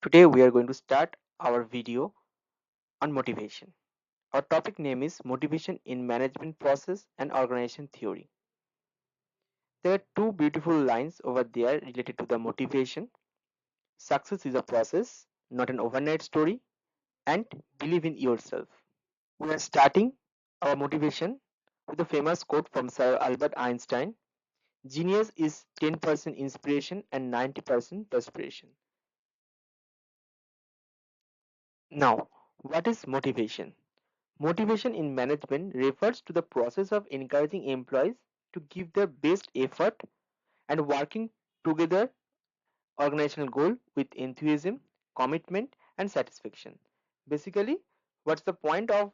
Today we are going to start our video on motivation. Our topic name is Motivation in Management Process and Organization Theory. There are two beautiful lines over there related to the motivation. Success is a process, not an overnight story, and believe in yourself. We are starting our motivation with a famous quote from Sir Albert Einstein. Genius is 10% inspiration and 90% perspiration. Now, what is motivation? Motivation in management refers to the process of encouraging employees to give their best effort and working together organizational goal with enthusiasm, commitment and satisfaction. Basically, what's the point of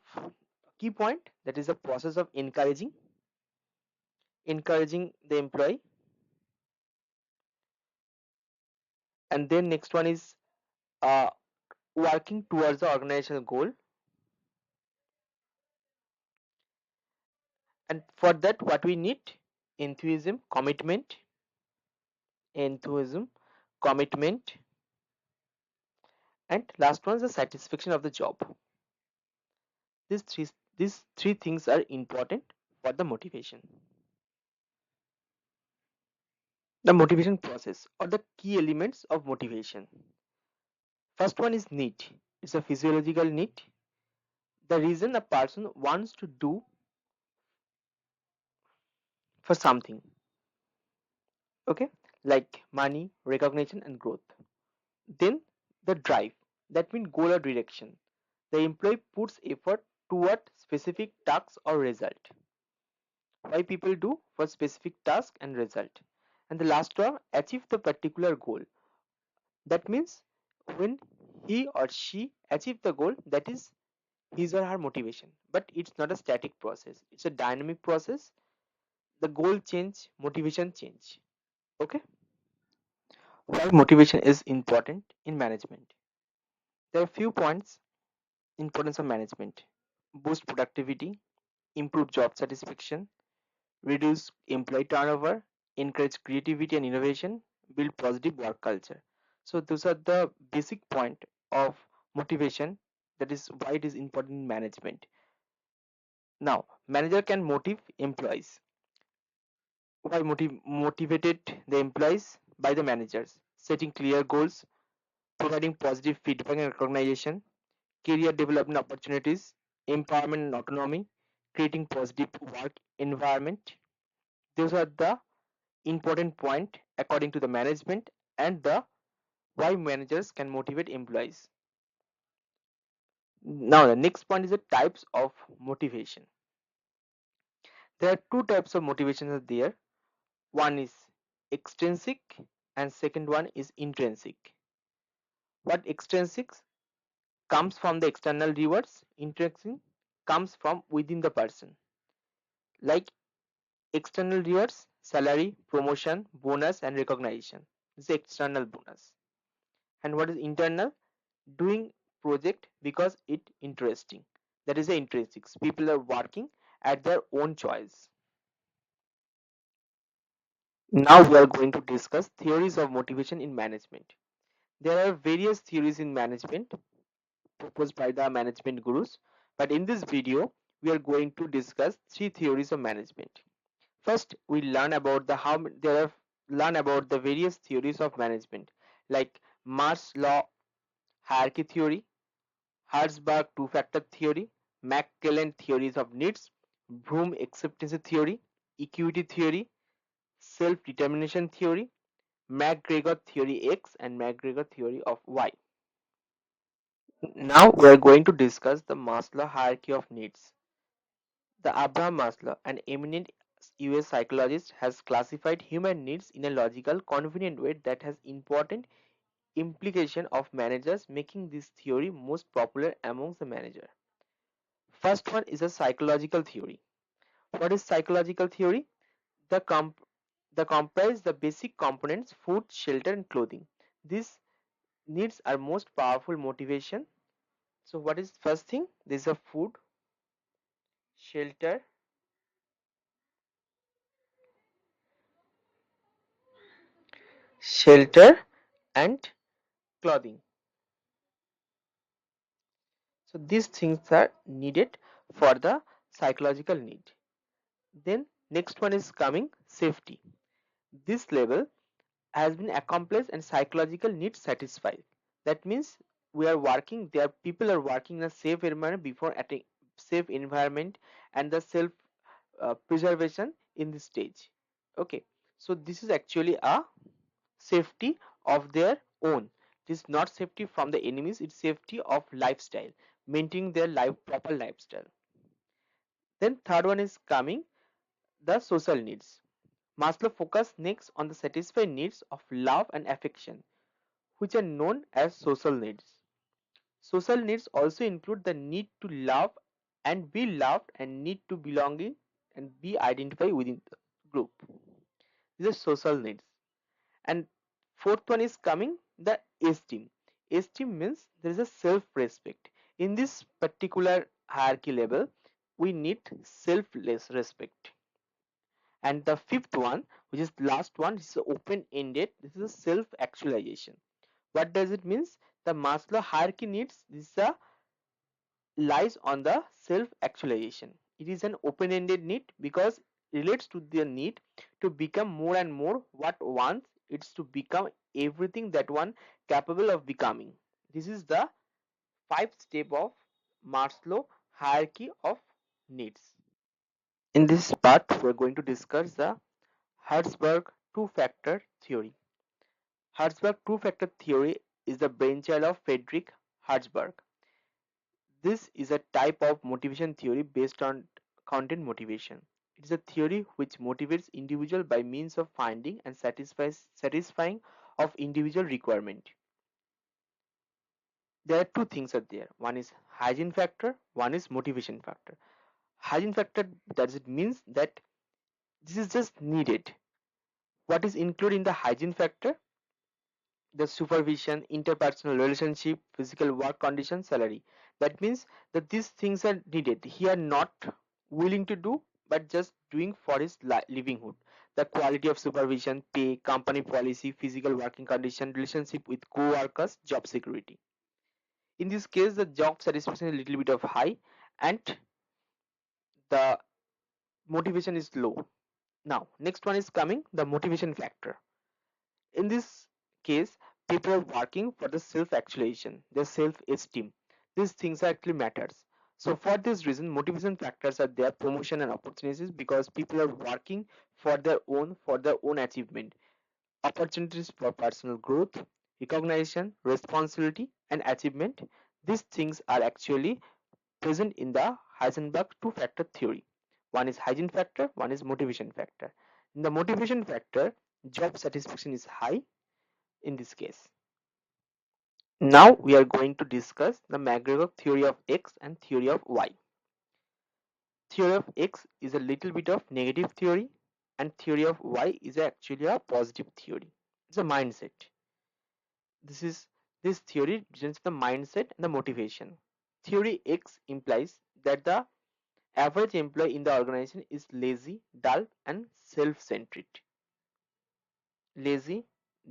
key point? That is the process of encouraging the employee, and then next one is uh, working towards the organizational goal, and for that what we need? Enthusiasm, enthusiasm, commitment, and last one is the satisfaction of the job. These three things are important for the motivation. The motivation process or the key elements of motivation. First one is need. It's a physiological need. The reason a person wants to do for something, okay, like money, recognition and growth. Then the drive, that means goal or direction. The employee puts effort toward specific tasks or result. Why people do for specific task and result. And the last one, achieve the particular goal. That means when he or she achieve the goal, that is his or her motivation. But it's not a static process, it's a dynamic process. The goal change, motivation change. Okay. Why motivation is important in management? There are few points. Importance of management: boost productivity, improve job satisfaction, reduce employee turnover, encourage creativity and innovation, build positive work culture. So those are the basic point of motivation. That is why it is important in management. Now, manager can motivate employees. Why motivated the employees? By the managers setting clear goals, providing positive feedback and recognition, career development opportunities, empowerment and autonomy, creating positive work environment. Those are the important point according to the management, and the why managers can motivate employees. Now the next point is the types of motivation. There are two types of motivation are there. One is extrinsic and second one is intrinsic. What extrinsic comes from the external rewards, intrinsic comes from within the person. Like external rewards, salary, promotion, bonus and recognition. This is external bonus. And what is internal? Doing project because it interesting. That is the intrinsic. People are working at their own choice. Now we are going to discuss theories of motivation in management. There are various theories in management proposed by the management gurus, but in this video we are going to discuss three theories of management. First, we learn about the how there are learn about the various theories of management, like Maslow hierarchy theory, Herzberg two-factor theory, McGregor theories of needs, Bloom acceptance theory, equity theory, self-determination theory, McGregor theory X, and McGregor theory of Y. Now we are going to discuss the Maslow hierarchy of needs. The Abraham Maslow, an eminent US psychologist, has classified human needs in a logical, convenient way that has important implication of managers, making this theory most popular amongst the manager. First one is a psychological theory. What is psychological theory? The comprise the basic components: food, shelter, and clothing. These needs are most powerful motivation. So what is first thing? This is a food, shelter, shelter, and clothing. So these things are needed for the psychological need. Then next one is coming safety. This level has been accomplished and psychological needs satisfied. That means we are working, there are people are working in a safe environment before attaining safe environment and the self preservation in this stage. Okay, so this is actually a safety of their own. It is not safety from the enemies, it's safety of lifestyle, maintaining their life proper lifestyle. Then third one is coming the social needs. Maslow focused next on the satisfied needs of love and affection, which are known as social needs. Social needs also include the need to love and be loved and need to belonging and be identified within the group. These are social needs. And fourth one is coming the esteem. Esteem means there is a self-respect. In this particular hierarchy level, we need selfless respect. And the fifth one, which is the last one, is open-ended. This is a self-actualization. What does it means? The Maslow hierarchy needs this lies on the self-actualization. It is an open-ended need because it relates to the need to become more and more what wants. It's to become everything that one capable of becoming. This is the five step of Maslow hierarchy of needs. In this part, we're going to discuss the Herzberg two-factor theory. Herzberg two-factor theory is the brainchild of Friedrich Herzberg. This is a type of motivation theory based on content motivation. It is a theory which motivates individual by means of finding and satisfying of individual requirement. There are two things are there. One is hygiene factor, one is motivation factor. Hygiene factor, does it means that this is just needed. What is included in the hygiene factor? The supervision, interpersonal relationship, physical work condition, salary. That means that these things are needed. He are not willing to do, but just doing for his livelihood. The quality of supervision, pay, company policy, physical working condition, relationship with co-workers, job security. In this case, the job satisfaction is a little bit of high, and the motivation is low. Now, next one is coming the motivation factor. In this case, people are working for the self-actualization, their self-esteem. These things actually matters. So for this reason, motivation factors are there, promotion and opportunities, because people are working for their own achievement. Opportunities for personal growth, recognition, responsibility, and achievement. These things are actually present in the Heisenberg two-factor theory. One is hygiene factor, one is motivation factor. In the motivation factor, job satisfaction is high in this case. Now we are going to discuss the McGregor theory of X and theory of Y. Theory of X is a little bit of negative theory and theory of Y is actually a positive theory. It's a mindset. This theory represents the mindset and the motivation. Theory X implies that the average employee in the organization is lazy, dull, and self-centered. Lazy,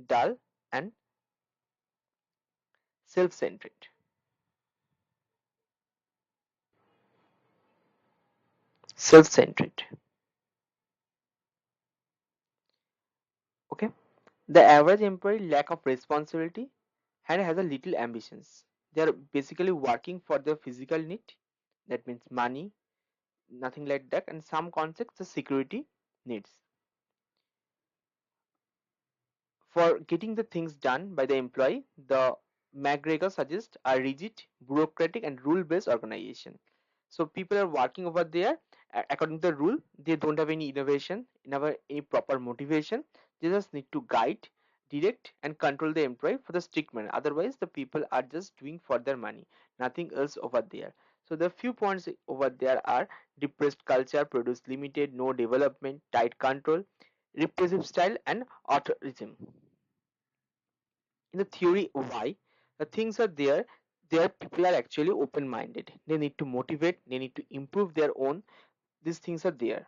dull, and self-centered. Self-centered. Okay. The average employee lack of responsibility and has a little ambitions. They are basically working for their physical need. That means money, nothing like that, and some concepts the security needs. For getting the things done by the employee, the McGregor suggests a rigid, bureaucratic, and rule-based organization. So people are working over there according to the rule. They don't have any innovation, never any proper motivation. They just need to guide, direct, and control the employee for the strict manner. Otherwise, the people are just doing for their money, nothing else over there. So the few points over there are depressed culture, produce limited, no development, tight control, repressive style, and authoritarianism. In the theory why the things are there people are actually open minded, they need to motivate, they need to improve their own, these things are there.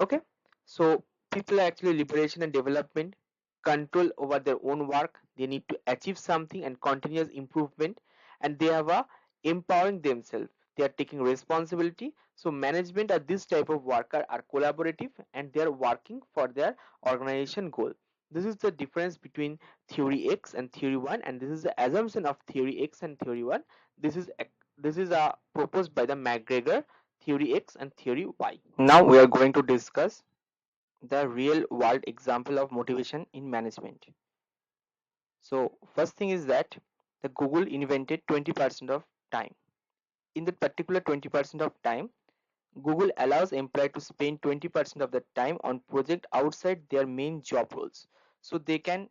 Okay, so people are actually liberation and development, control over their own work, they need to achieve something and continuous improvement, and they have a empowering themselves. They are taking responsibility. So management are this type of worker are collaborative and they are working for their organization goal. This is the difference between theory X and theory 1, and this is the assumption of theory X and theory 1. This is proposed by the McGregor, theory X and theory Y. Now we are going to discuss the real world example of motivation in management. So first thing is that the Google invented 20% of time. In that particular 20% of time, Google allows employee to spend 20% of the time on project outside their main job roles. So they can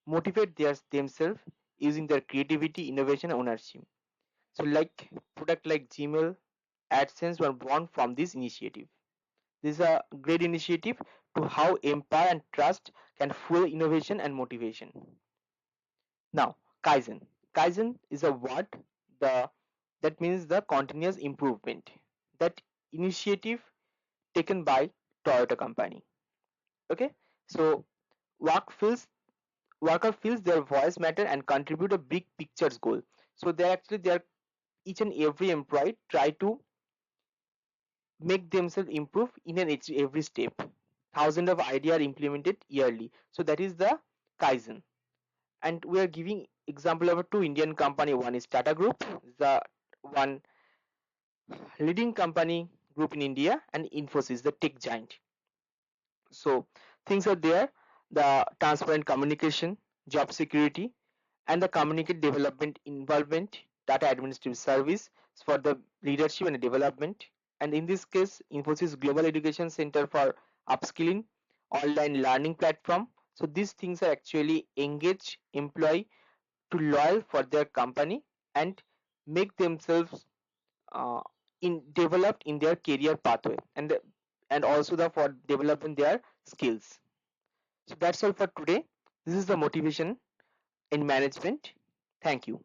motivate themselves using their creativity, innovation, and ownership. So like product like Gmail, AdSense were born from this initiative. This is a great initiative to how empower and trust can fuel innovation and motivation. Now, Kaizen. Kaizen is a word the that means the continuous improvement. That initiative taken by Toyota company. Okay, so work feels worker feels their voice matter and contribute a big picture's goal. So they are each and every employee try to make themselves improve in an every step. Thousands of ideas are implemented yearly. So that is the Kaizen. And we are giving example of two Indian company. One is Tata Group, the one leading company group in India, and Infosys, the tech giant. So things are there: the transparent communication, job security, and the communicate development involvement, data administrative service for the leadership and development. And in this case, Infosys Global Education Center for upskilling, online learning platform. So these things are actually engage employee to loyal for their company and make themselves uh, in developed in their career pathway, and also the for developing their skills. So that's all for today. This is the motivation in management. Thank you.